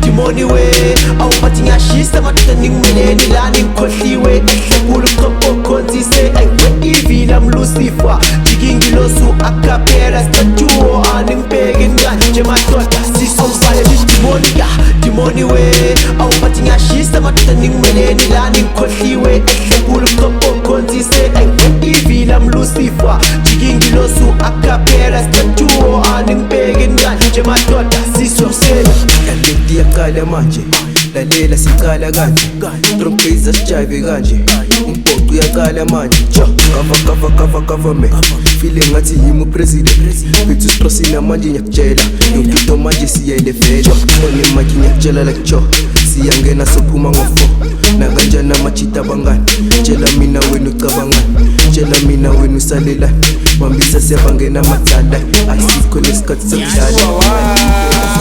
dimoni we awuphathi ngiyashisa madoda ningumleni la ningikhohliwe ehlekulu kuqoqonzise ivila mlucifer jikingilosu akapera statuo animbheki ngani nje madoda sisomfaya dimoni we awuphathi ngiyashisa madoda ningumleni la ningikhohliwe ehlekulu kuqoqonzise ivila mlucifer jikingilosu akapera statuo animbheki ngani nje madoda sisomfaya Yaqala manje lalela siqala kanje trompeza sijayive kanje umbhoqo uyaqala manje government feeling ngathi yimi upresident bethu sitrosina manje ngiyakutshela yonke into manje siyele vele one manje ngiyakutshela like Joe siyangena sophuma ngo4 nakanjani amachita bangani tshela mina wena ucabangani tshela mina wena usalela bambisa siyabangena amadzala ayisikho lesikhathi sokudlala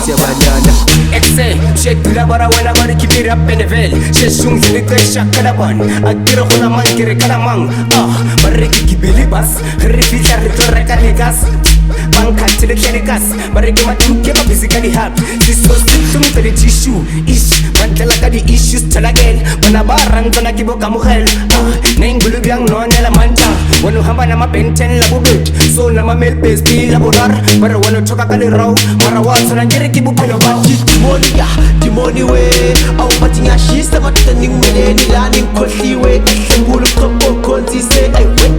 siyabadlala Excel, shake la bara wena bari keep it up in the veil. She shung zili kresha kalaban. Akira khona man kire kalamang. Bari ki bilibas, refita retoreka legas. Banka tile klerikas, bari ki matuke ba physically happy. This was symptom to the tissue. Ish, mantela ka di issues tell again. Bana barang kona kiboka muhel. Nengulu biang no nela manja. Wanu hamba na mabenten la bubit. So na mamel base bi la bonar. Bara wanu toka kali raw. Mara wasa na ngiri kibupelo ba. Dimoni we awuphathi ngiyashisa madoda ningumleni la ningikhohliwe ehlekulu kuqoqonzise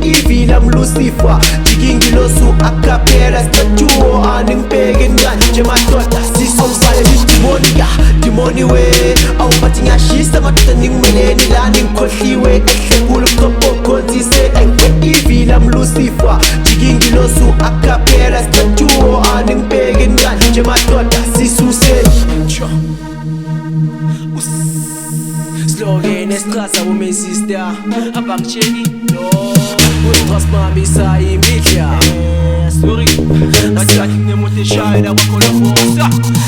ivila mlucifer jikingilosu akapera statuo animbheki ngani nje madoda sisomfaya dimoni we awuphathi ngiyashisa madoda ningumleni la ningikhohliwe ehlekulu kuqoqonzise ivila mlucifer jikingilosu akapera statuo animbheki ngani nje madoda sisuseni Slogan esixhasa women sister abangitsheli no utrust mami sayimidla sorry ngathi nginemoto eshayela kwakhona fosa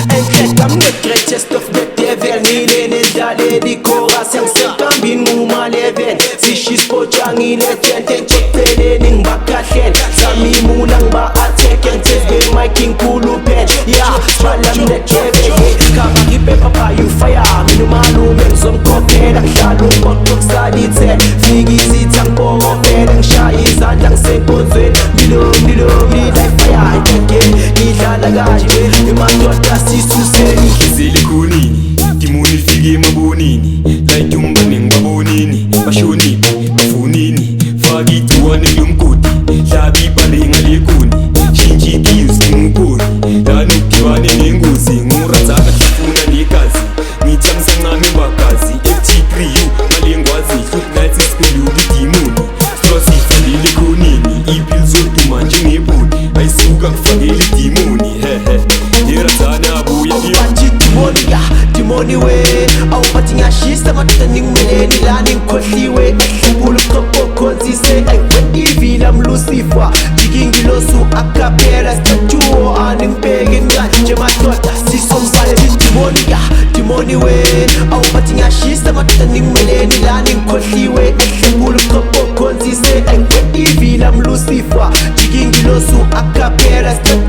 and I'm the greatest of the devil ngile nedlaleli chorus yangisebambini nguma11 sishispoja ngilegend engicopheleni ngibakhahlele samimuna ngiba attack ngithe mic inkulu pen yeah bala mnekeve kama ngipepa pa you fire mina malume ngizomkhokhela ngihlala umoto kusalithe fika izitha ngibokopela ngishaya izandla ngisenkonzweni ndilo life fire again ngidlala kanje imadoda sisuseni ngizile khonini dimoni lifike emabonini like umbane ngibabonini bashonini bafunini faka igciwane lomgodi hlaba ibhale ngalekoni shintsha ipills ngumkhoni lana ukudibane nengozi ngurazana hlafuna negazi ngithi angisancane bagazi FT3U ngale ngwazi nathi sipeluka idimoni strosifandile khonini ipills zoduma njengebhodi ayisuka kufakele idimoni hehe yerazana abuya dimoni we awuphathi ngiyashisa madoda ningumleni la ningikhohliwe ehlekulu kuqoqonzise ivila mlucifer jikingilosu akapera statuo animbheki ngani nje madoda sisomfaya dimoni we awuphathi ngiyashisa madoda ningumleni la ningikhohliwe ehlekulu kuqoqonzise ivila mlucifer jikingilosu akapera statuo